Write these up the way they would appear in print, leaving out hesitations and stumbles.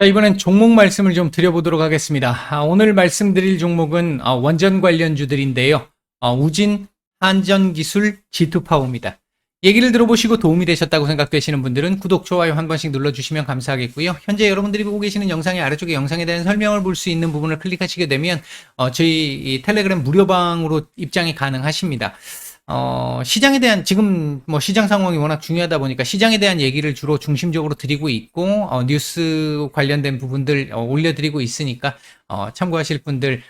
자, 이번엔 종목 말씀을 좀 드려보도록 하겠습니다. 오늘 말씀드릴 종목은 원전 관련주들인데요. 우진, 한전기술, G2파워입니다. 얘기를 들어보시고 도움이 되셨다고 생각되시는 분들은 구독, 좋아요 한 번씩 눌러주시면 감사하겠고요. 현재 여러분들이 보고 계시는 영상의 아래쪽에 영상에 대한 설명을 볼 수 있는 부분을 클릭하시게 되면 저희 이 텔레그램 무료방으로 입장이 가능하십니다. 시장에 대한 지금 뭐 시장 상황이 워낙 중요하다 보니까 시장에 대한 얘기를 주로 중심적으로 드리고 있고 뉴스 관련된 부분들 올려드리고 있으니까 참고하실 분들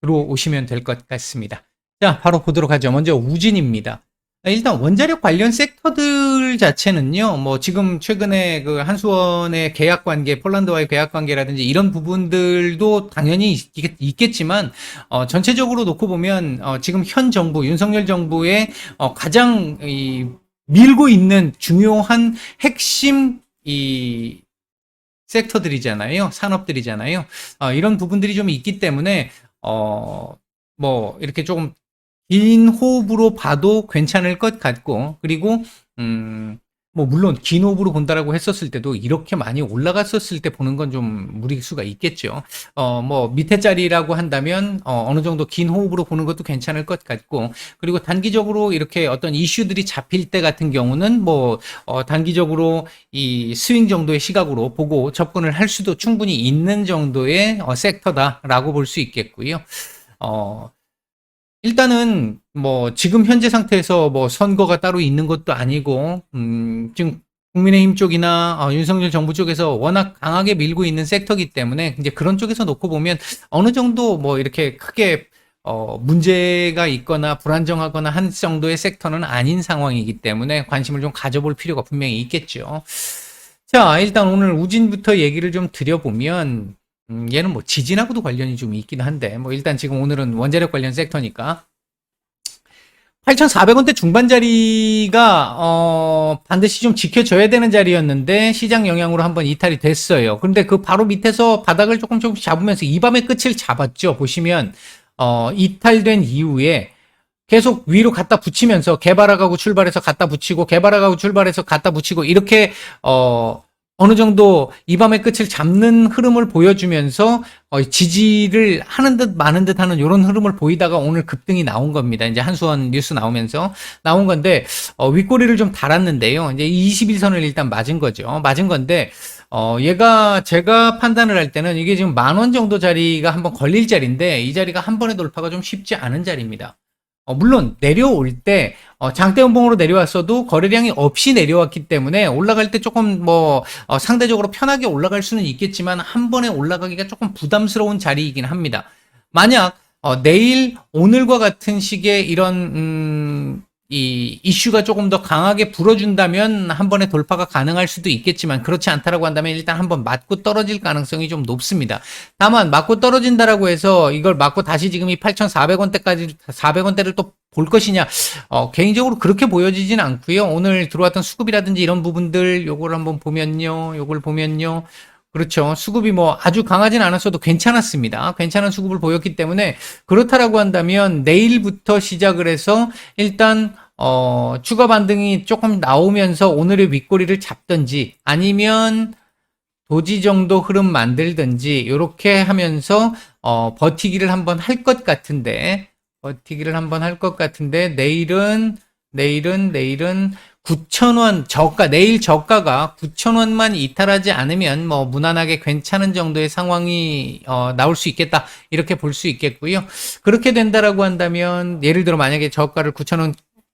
들어오시면 될 것 같습니다. 자, 바로 보도록 하죠. 먼저 우진입니다. 일단 원자력 관련 섹터들 자체는요, 뭐 지금 최근에 그 한수원의 계약 관계, 폴란드와의 계약 관계라든지 이런 부분들도 당연히 있겠지만, 전체적으로 놓고 보면, 지금 현 정부, 윤석열 정부의 가장 밀고 있는 중요한 핵심 섹터들이잖아요. 산업들이잖아요. 이런 부분들이 좀 있기 때문에, 뭐 이렇게 조금 긴 호흡으로 봐도 괜찮을 것 같고, 그리고 뭐 물론 긴 호흡으로 본다라고 했었을 때도 이렇게 많이 올라갔었을 때 보는 건 좀 무리수가 있겠죠. 뭐 밑에 자리라고 한다면 어느 정도 긴 호흡으로 보는 것도 괜찮을 것 같고, 그리고 단기적으로 이렇게 어떤 이슈들이 잡힐 때 같은 경우는 뭐 단기적으로 이 스윙 정도의 시각으로 보고 접근을 할 수도 충분히 있는 정도의 섹터다라고 볼 수 있겠고요. 일단은 뭐 지금 현재 상태에서 뭐 선거가 따로 있는 것도 아니고 지금 국민의힘 쪽이나 윤석열 정부 쪽에서 워낙 강하게 밀고 있는 섹터이기 때문에 이제 그런 쪽에서 놓고 보면 어느 정도 뭐 이렇게 크게 문제가 있거나 불안정하거나 한 정도의 섹터는 아닌 상황이기 때문에 관심을 좀 가져볼 필요가 분명히 있겠죠. 자, 일단 오늘 우진부터 얘기를 좀 드려보면 얘는 뭐 지진하고도 관련이 좀 있긴 한데 뭐 일단 지금 오늘은 원자력 관련 섹터니까 8,400원대 중반 자리가 반드시 좀 지켜줘야 되는 자리였는데 시장 영향으로 한번 이탈이 됐어요. 그런데 그 바로 밑에서 바닥을 조금씩 잡으면서 이 밤의 끝을 잡았죠. 보시면 이탈된 이후에 계속 위로 갖다 붙이면서 개발하고 출발해서 갖다 붙이고 개발하고 출발해서 갖다 붙이고 이렇게 어느 정도 이 밤의 끝을 잡는 흐름을 보여주면서 지지를 하는 듯 마는 듯 하는 이런 흐름을 보이다가 오늘 급등이 나온 겁니다. 이제 한수원 뉴스 나오면서 나온 건데 윗꼬리를 좀 달았는데요. 이제 21선을 일단 맞은 거죠. 맞은 건데 얘가 제가 판단을 할 때는 이게 지금 10,000원 정도 자리가 한번 걸릴 자리인데 이 자리가 한 번에 돌파가 좀 쉽지 않은 자리입니다. 물론 내려올 때 장대 음봉으로 내려왔어도 거래량이 없이 내려왔기 때문에 올라갈 때 조금 뭐 상대적으로 편하게 올라갈 수는 있겠지만 한 번에 올라가기가 조금 부담스러운 자리이긴 합니다. 만약 내일 오늘과 같은 식의 이런 이 이슈가 조금 더 강하게 불어준다면 한 번에 돌파가 가능할 수도 있겠지만 그렇지 않다라고 한다면 일단 한번 맞고 떨어질 가능성이 좀 높습니다. 다만 맞고 떨어진다라고 해서 이걸 맞고 다시 지금 이 8,400원대까지 400원대를 또 볼 것이냐 개인적으로 그렇게 보여지진 않고요. 오늘 들어왔던 수급이라든지 이런 부분들 요걸 한번 보면요. 요걸 보면요. 그렇죠. 수급이 뭐 아주 강하진 않았어도 괜찮았습니다. 괜찮은 수급을 보였기 때문에 그렇다라고 한다면 내일부터 시작을 해서 일단 추가 반등이 조금 나오면서 오늘의 윗꼬리를 잡든지 아니면 도지 정도 흐름 만들든지 이렇게 하면서 버티기를 한번 할 것 같은데 내일은 9,000원 저가 내일 저가가 9,000원만 이탈하지 않으면 뭐 무난하게 괜찮은 정도의 상황이 나올 수 있겠다 이렇게 볼 수 있겠고요. 그렇게 된다라고 한다면 예를 들어 만약에 저가를 9,000원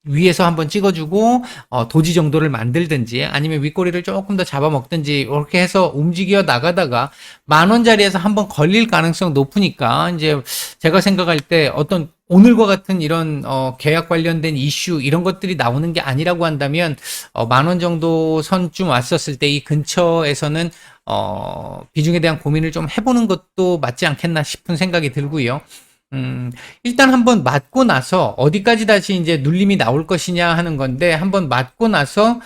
위에서 한번 찍어주고 도지 정도를 만들든지 아니면 윗꼬리를 조금 더 잡아먹든지 이렇게 해서 움직여 나가다가 10,000원 자리에서 한번 걸릴 가능성 높으니까 이제 제가 생각할 때 어떤 오늘과 같은 이런 계약 관련된 이슈 이런 것들이 나오는 게 아니라고 한다면 10,000원 정도 선쯤 왔었을 때 이 근처에서는 비중에 대한 고민을 좀 해보는 것도 맞지 않겠나 싶은 생각이 들고요. 일단 한번 맞고 나서 어디까지 다시 이제 눌림이 나올 것이냐 하는 건데 한번 맞고 나서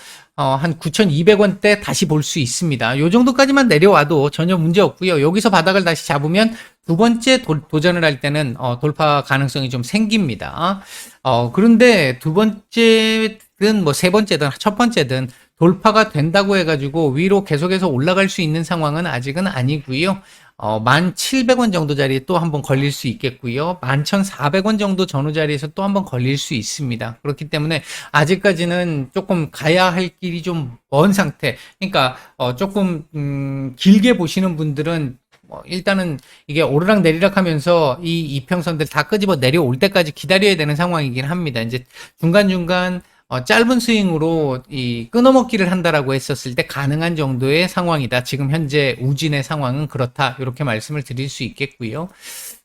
한 9,200원대 다시 볼 수 있습니다. 요 정도까지만 내려와도 전혀 문제 없고요. 여기서 바닥을 다시 잡으면 두 번째 도전을 할 때는 돌파 가능성이 좀 생깁니다. 그런데 두 번째든 뭐 세 번째든 첫 번째든 돌파가 된다고 해가지고 위로 계속해서 올라갈 수 있는 상황은 아직은 아니고요. 1,700원 정도 자리에 또 한번 걸릴 수 있겠고요. 11,400원 정도 전후 자리에서 또 한번 걸릴 수 있습니다. 그렇기 때문에 아직까지는 조금 가야 할 길이 좀 먼 상태. 그러니까 조금 길게 보시는 분들은 일단은 이게 오르락 내리락 하면서 이 이평선들 다 끄집어 내려올 때까지 기다려야 되는 상황이긴 합니다. 이제 중간중간 짧은 스윙으로 이 끊어먹기를 한다라고 했었을 때 가능한 정도의 상황이다. 지금 현재 우진의 상황은 그렇다. 이렇게 말씀을 드릴 수 있겠고요.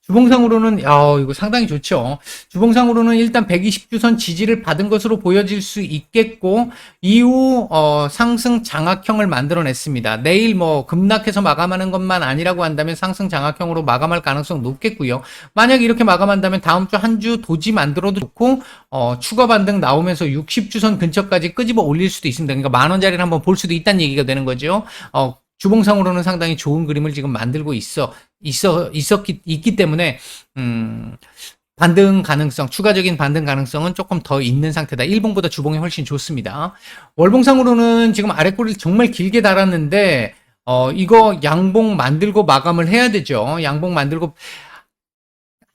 주봉상으로는 이거 상당히 좋죠. 주봉상으로는 일단 120주선 지지를 받은 것으로 보여질 수 있겠고 이후 상승 장악형을 만들어냈습니다. 내일 뭐 급락해서 마감하는 것만 아니라고 한다면 상승 장악형으로 마감할 가능성 높겠고요. 만약 이렇게 마감한다면 다음 주 한 주 도지 만들어도 좋고 추가 반등 나오면서 60주선 근처까지 끄집어 올릴 수도 있습니다. 그러니까 10,000원짜리를 한번 볼 수도 있다는 얘기가 되는 거죠. 주봉상으로는 상당히 좋은 그림을 지금 만들고 있기 때문에, 반등 가능성, 추가적인 반등 가능성은 조금 더 있는 상태다. 일봉보다 주봉이 훨씬 좋습니다. 월봉상으로는 지금 아랫꼬리를 정말 길게 달았는데, 이거 양봉 만들고 마감을 해야 되죠. 양봉 만들고,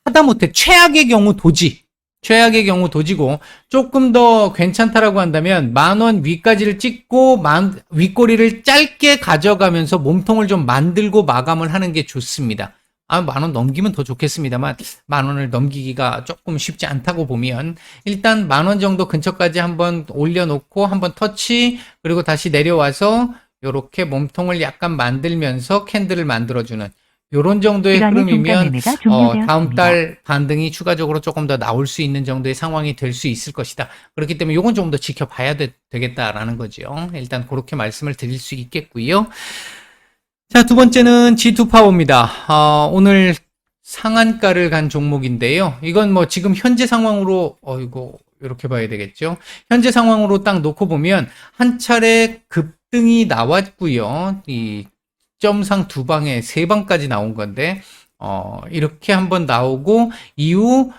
하다못해 최악의 경우 도지고 조금 더 괜찮다라고 한다면 10,000원 위까지를 찍고 윗꼬리를 짧게 가져가면서 몸통을 좀 만들고 마감을 하는 게 좋습니다. 10,000원 넘기면 더 좋겠습니다만 10,000원을 넘기기가 조금 쉽지 않다고 보면 일단 10,000원 정도 근처까지 한번 올려놓고 한번 터치 그리고 다시 내려와서 이렇게 몸통을 약간 만들면서 캔들을 만들어주는 요런 정도의 흐름이면 다음 달 반등이 추가적으로 조금 더 나올 수 있는 정도의 상황이 될 수 있을 것이다. 그렇기 때문에 요건 조금 더 지켜봐야 되겠다라는 거죠. 일단 그렇게 말씀을 드릴 수 있겠고요. 자, 두 번째는 G2파워입니다. 오늘 상한가를 간 종목인데요. 이건 뭐 지금 현재 상황으로 이거 이렇게 봐야 되겠죠. 현재 상황으로 딱 놓고 보면 한 차례 급등이 나왔고요. 이 점상 두 방에 세 방까지 나온 건데 이렇게 한번 나오고 이후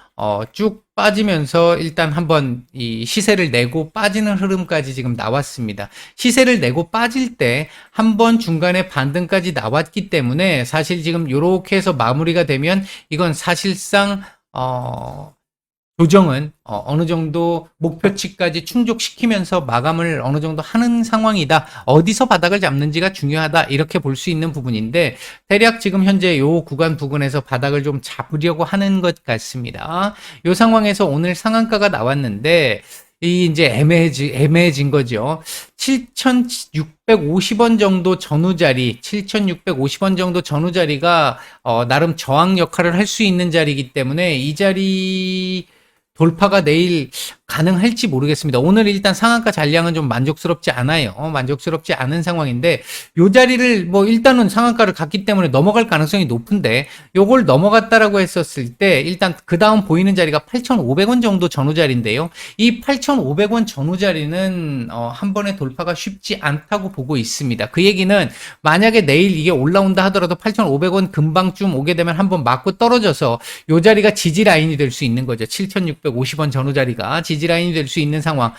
쭉 빠지면서 일단 한번 이 시세를 내고 빠지는 흐름까지 지금 나왔습니다. 시세를 내고 빠질 때 한번 중간에 반등까지 나왔기 때문에 사실 지금 이렇게 해서 마무리가 되면 이건 사실상 조정은 어느 정도 목표치까지 충족시키면서 마감을 어느 정도 하는 상황이다. 어디서 바닥을 잡는지가 중요하다. 이렇게 볼 수 있는 부분인데 대략 지금 현재 요 구간 부근에서 바닥을 좀 잡으려고 하는 것 같습니다. 요 상황에서 오늘 상한가가 나왔는데 이 이제 애매해진 거죠. 7,650원 정도 전후 자리, 7,650원 정도 전후 자리가 나름 저항 역할을 할 수 있는 자리이기 때문에 이 자리 돌파가 내일 가능할지 모르겠습니다. 오늘 일단 상한가 잔량은 좀 만족스럽지 않아요. 만족스럽지 않은 상황인데 요 자리를 뭐 일단은 상한가를 갔기 때문에 넘어갈 가능성이 높은데 요걸 넘어갔다라고 했었을 때 일단 그 다음 보이는 자리가 8,500원 정도 전후 자리인데요. 이 8,500원 전후 자리는 한 번에 돌파가 쉽지 않다고 보고 있습니다. 그 얘기는 만약에 내일 이게 올라온다 하더라도 8,500원 금방쯤 오게 되면 한번 맞고 떨어져서 요 자리가 지지 라인이 될 수 있는 거죠. 7,650원 전후 자리가 지지 라인이 될 수 있는 상황,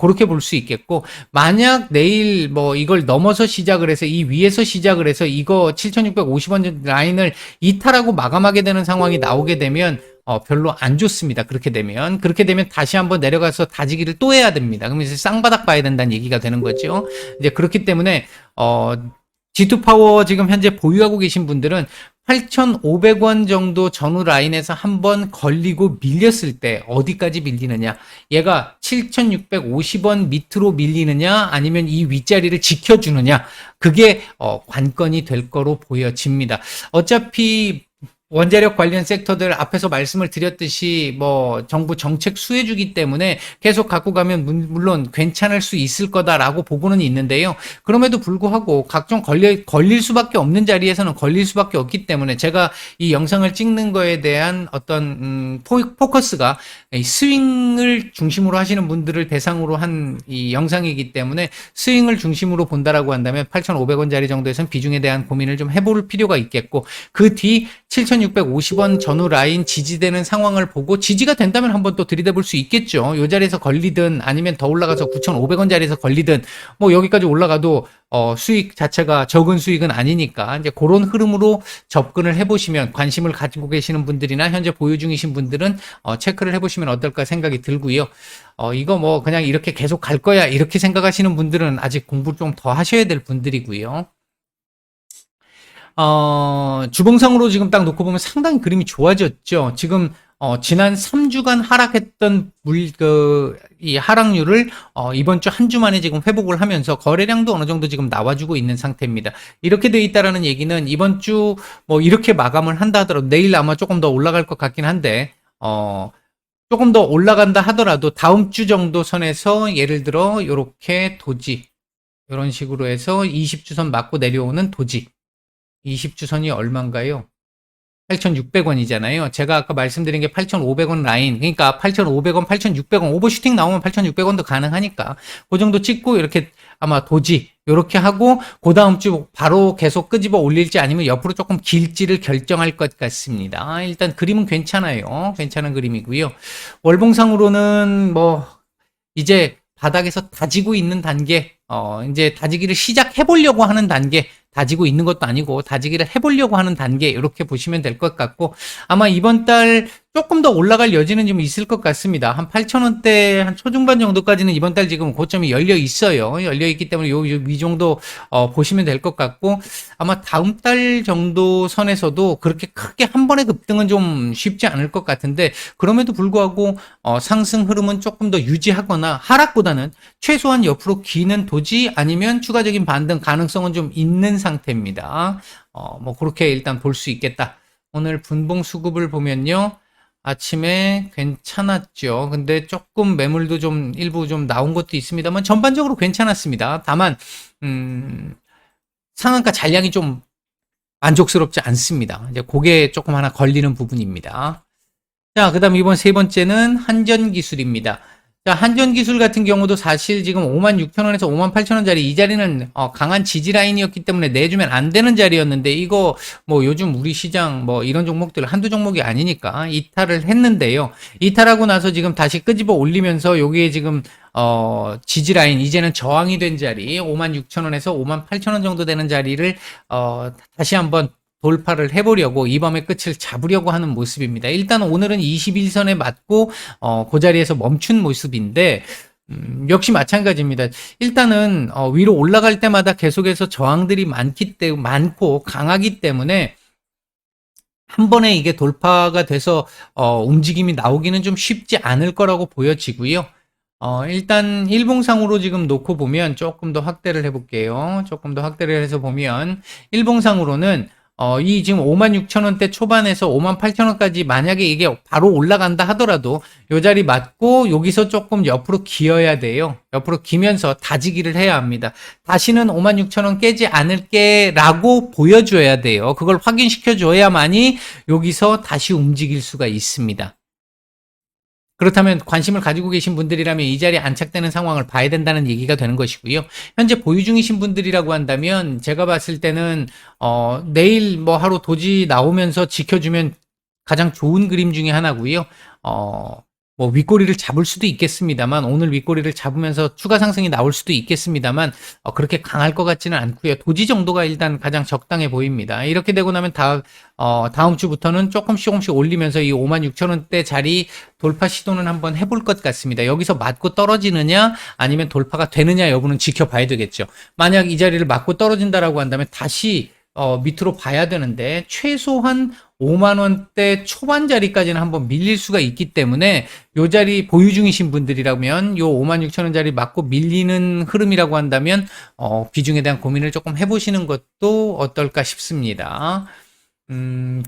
그렇게 볼 수 있겠고, 만약 내일 뭐 이걸 넘어서 시작을 해서 이 위에서 시작을 해서 이거 7,650원 라인을 이탈하고 마감하게 되는 상황이 나오게 되면 별로 안 좋습니다. 그렇게 되면 다시 한번 내려가서 다지기를 또 해야 됩니다. 그러면 이제 쌍바닥 봐야 된다는 얘기가 되는 거죠. 이제 그렇기 때문에 G2파워 지금 현재 보유하고 계신 분들은 8,500원 정도 전후 라인에서 한번 걸리고 밀렸을 때 어디까지 밀리느냐, 얘가 7,650원 밑으로 밀리느냐 아니면 이 윗자리를 지켜주느냐, 그게 관건이 될 거로 보여집니다. 어차피 원자력 관련 섹터들 앞에서 말씀을 드렸듯이 뭐 정부 정책 수혜주기 때문에 계속 갖고 가면 물론 괜찮을 수 있을 거다라고 보고는 있는데요. 그럼에도 불구하고 각종 걸릴 수밖에 없는 자리에서는 걸릴 수밖에 없기 때문에 제가 이 영상을 찍는 거에 대한 어떤 포커스가 이 스윙을 중심으로 하시는 분들을 대상으로 한 이 영상이기 때문에 스윙을 중심으로 본다라고 한다면 8,500원짜리 정도에선 비중에 대한 고민을 좀 해볼 필요가 있겠고, 그 뒤 7,650원 전후 라인 지지되는 상황을 보고 지지가 된다면 한번 또 들이대볼 수 있겠죠. 이 자리에서 걸리든 아니면 더 올라가서 9,500원짜리에서 걸리든 뭐 여기까지 올라가도 수익 자체가 적은 수익은 아니니까 이제 그런 흐름으로 접근을 해보시면, 관심을 가지고 계시는 분들이나 현재 보유 중이신 분들은 체크를 해보시면 어떨까 생각이 들고요. 이거 뭐 그냥 이렇게 계속 갈 거야 이렇게 생각하시는 분들은 아직 공부를 좀 더 하셔야 될 분들이고요. 주봉상으로 지금 딱 놓고 보면 상당히 그림이 좋아졌죠. 지금 지난 3주간 하락했던 이 하락률을 이번 주 한 주 만에 지금 회복을 하면서 거래량도 어느 정도 지금 나와주고 있는 상태입니다. 이렇게 돼 있다라는 얘기는 이번 주 뭐 이렇게 마감을 한다 하더라도 내일 아마 조금 더 올라갈 것 같긴 한데, 조금 더 올라간다 하더라도 다음 주 정도 선에서 예를 들어 이렇게 도지, 이런 식으로 해서 20주선 맞고 내려오는 도지, 20주선이 얼마인가요? 8,600원이잖아요. 제가 아까 말씀드린 게 8,500원 라인, 그러니까 8,500원, 8,600원, 오버슈팅 나오면 8,600원도 가능하니까 그 정도 찍고 이렇게 아마 도지 이렇게 하고 그 다음 주 바로 계속 끄집어 올릴지 아니면 옆으로 조금 길지를 결정할 것 같습니다. 일단 그림은 괜찮아요. 괜찮은 그림이고요. 월봉상으로는 뭐 이제 바닥에서 다지고 있는 단계, 이제 다지기를 시작해 보려고 하는 단계, 다지고 있는 것도 아니고 다지기를 해보려고 하는 단계, 이렇게 보시면 될 것 같고, 아마 이번 달 조금 더 올라갈 여지는 좀 있을 것 같습니다. 한 8,000원대 한 초중반 정도까지는 이번 달 지금 고점이 열려 있어요. 열려 있기 때문에 이 정도 보시면 될 것 같고, 아마 다음 달 정도 선에서도 그렇게 크게 한 번의 급등은 좀 쉽지 않을 것 같은데, 그럼에도 불구하고 상승 흐름은 조금 더 유지하거나 하락보다는 최소한 옆으로 기는 도지 아니면 추가적인 반등 가능성은 좀 있는 상태입니다. 뭐 그렇게 일단 볼 수 있겠다. 오늘 분봉 수급을 보면요, 아침에 괜찮았죠. 근데 조금 매물도 좀 일부 좀 나온 것도 있습니다만 전반적으로 괜찮았습니다. 다만 상한가 잔량이 좀 만족스럽지 않습니다. 이제 그게 조금 하나 걸리는 부분입니다. 자, 그 다음 이번 세 번째는 한전기술입니다. 자, 한전기술 같은 경우도 사실 지금 56,000원에서 58,000원짜리 이 자리는 강한 지지 라인이었기 때문에 내주면 안 되는 자리였는데, 이거 뭐 요즘 우리 시장 뭐 이런 종목들 한두 종목이 아니니까 이탈을 했는데요. 이탈하고 나서 지금 다시 끄집어 올리면서 여기에 지금 지지 라인, 이제는 저항이 된 자리 56,000원에서 58,000원 정도 되는 자리를 다시 한번 돌파를 해보려고, 이 밤의 끝을 잡으려고 하는 모습입니다. 일단 오늘은 21선에 맞고 그 자리에서 멈춘 모습인데, 역시 마찬가지입니다. 일단은 위로 올라갈 때마다 계속해서 저항들이 많고 강하기 때문에 한 번에 이게 돌파가 돼서 움직임이 나오기는 좀 쉽지 않을 거라고 보여지고요. 일단 일봉상으로 지금 놓고 보면 조금 더 확대를 해볼게요. 조금 더 확대를 해서 보면 일봉상으로는 이 지금 56,000원대 초반에서 58,000원까지 만약에 이게 바로 올라간다 하더라도 요 자리 맞고 여기서 조금 옆으로 기어야 돼요. 옆으로 기면서 다지기를 해야 합니다. 다시는 56,000원 깨지 않을게 라고 보여줘야 돼요. 그걸 확인시켜 줘야만이 여기서 다시 움직일 수가 있습니다. 그렇다면 관심을 가지고 계신 분들이라면 이 자리에 안착되는 상황을 봐야 된다는 얘기가 되는 것이고요. 현재 보유 중이신 분들이라고 한다면 제가 봤을 때는 내일 뭐 하루 도지 나오면서 지켜주면 가장 좋은 그림 중에 하나고요. 뭐 윗꼬리를 잡을 수도 있겠습니다만, 오늘 윗꼬리를 잡으면서 추가 상승이 나올 수도 있겠습니다만 그렇게 강할 것 같지는 않고요. 도지 정도가 일단 가장 적당해 보입니다. 이렇게 되고 나면 다음 주부터는 조금씩 올리면서 이 56,000원대 자리 돌파 시도는 한번 해볼 것 같습니다. 여기서 맞고 떨어지느냐 아니면 돌파가 되느냐 여부는 지켜봐야 되겠죠. 만약 이 자리를 맞고 떨어진다라고 한다면 다시 밑으로 봐야 되는데, 최소한 5만원대 초반 자리까지는 한번 밀릴 수가 있기 때문에 요 자리 보유 중이신 분들이라면 요 56,000원짜리 맞고 밀리는 흐름이라고 한다면 비중에 대한 고민을 조금 해보시는 것도 어떨까 싶습니다.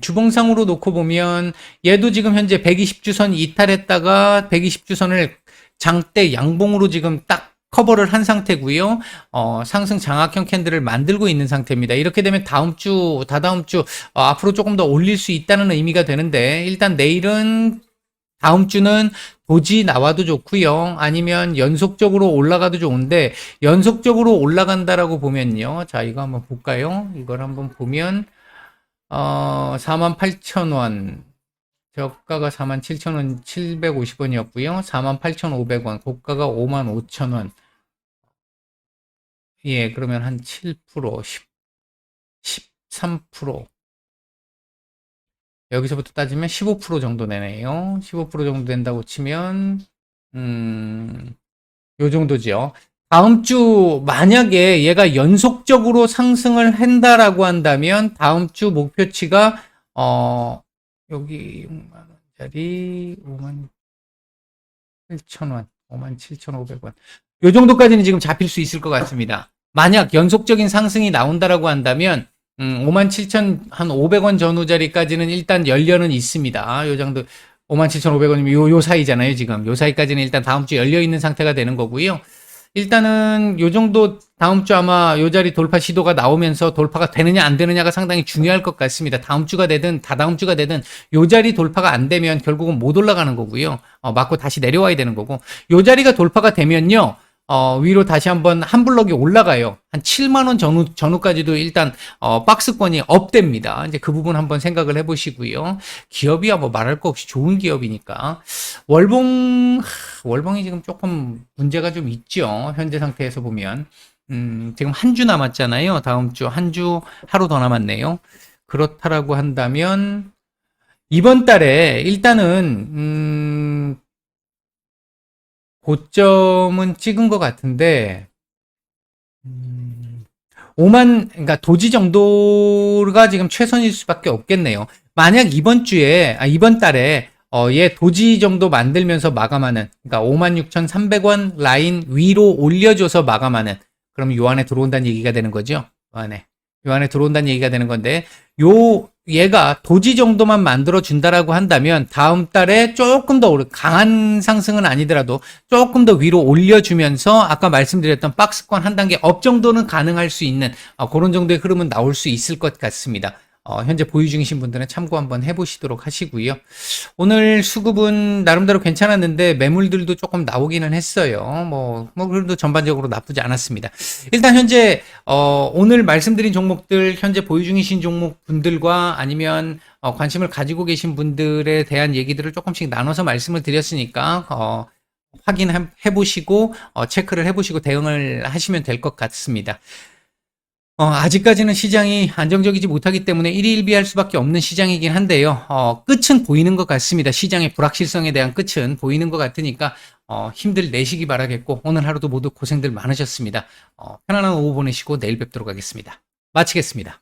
주봉상으로 놓고 보면 얘도 지금 현재 120주선 이탈했다가 120주선을 장대 양봉으로 지금 딱 커버를 한 상태고요. 상승 장악형 캔들을 만들고 있는 상태입니다. 이렇게 되면 다음 주, 다다음 주 앞으로 조금 더 올릴 수 있다는 의미가 되는데 일단 내일은 다음 주는 도지 나와도 좋고요. 아니면 연속적으로 올라가도 좋은데 연속적으로 올라간다라고 보면요. 자, 이거 한번 볼까요? 이걸 한번 보면 48,000원. 저가가 47,000원 750원이었고요. 48,500원. 고가가 55,000원. 예, 그러면 한 7%, 13%. 여기서부터 따지면 15% 정도 되네요. 15% 정도 된다고 치면, 요 정도죠. 다음 주 만약에 얘가 연속적으로 상승을 한다라고 한다면 다음 주 목표치가 여기 6만 원짜리 5만 7천 원, 5만 7,500원. 요 정도까지는 지금 잡힐 수 있을 것 같습니다. 만약 연속적인 상승이 나온다라고 한다면 5만 7천 한 500원 전후자리까지는 일단 열려는 있습니다. 요 정도 57,500원이면 요 사이잖아요, 지금. 요 사이까지는 일단 다음 주 열려 있는 상태가 되는 거고요. 일단은 요 정도 다음 주 아마 요 자리 돌파 시도가 나오면서 돌파가 되느냐 안 되느냐가 상당히 중요할 것 같습니다. 다음 주가 되든 다다음 주가 되든 요 자리 돌파가 안 되면 결국은 못 올라가는 거고요. 맞고 다시 내려와야 되는 거고 요 자리가 돌파가 되면요. 위로 다시 한번 한 블럭이 올라가요. 한 7만 원 전후까지도 일단 박스권이 업됩니다. 이제 그 부분 한번 생각을 해보시고요. 기업이야 뭐 말할 거 없이 좋은 기업이니까 월봉이 지금 조금 문제가 좀 있죠. 현재 상태에서 보면 지금 한 주 남았잖아요. 다음 주 한 주 하루 더 남았네요. 그렇다라고 한다면 이번 달에 일단은 고점은 찍은 것 같은데 5만 그러니까 도지 정도가 지금 최선일 수밖에 없겠네요. 만약 이번 달에 얘 도지 정도 만들면서 마감하는 그러니까 56,300원 라인 위로 올려줘서 마감하는 그럼 요 안에 들어온다는 얘기가 되는 거죠. 요 안에 들어온다는 얘기가 되는 건데 얘가 도지 정도만 만들어 준다라고 한다면 다음 달에 조금 더 강한 상승은 아니더라도 조금 더 위로 올려주면서 아까 말씀드렸던 박스권 한 단계 업 정도는 가능할 수 있는 그런 정도의 흐름은 나올 수 있을 것 같습니다. 현재 보유 중이신 분들은 참고 한번 해보시도록 하시고요. 오늘 수급은 나름대로 괜찮았는데 매물들도 조금 나오기는 했어요. 그래도 전반적으로 나쁘지 않았습니다. 일단 현재 오늘 말씀드린 종목들 현재 보유 중이신 종목 분들과 아니면 관심을 가지고 계신 분들에 대한 얘기들을 조금씩 나눠서 말씀을 드렸으니까 확인해 보시고 체크를 해 보시고 대응을 하시면 될 것 같습니다. 아직까지는 시장이 안정적이지 못하기 때문에 일희일비할 수밖에 없는 시장이긴 한데요. 끝은 보이는 것 같습니다. 시장의 불확실성에 대한 끝은 보이는 것 같으니까 힘들 내시기 바라겠고 오늘 하루도 모두 고생들 많으셨습니다. 편안한 오후 보내시고 내일 뵙도록 하겠습니다. 마치겠습니다.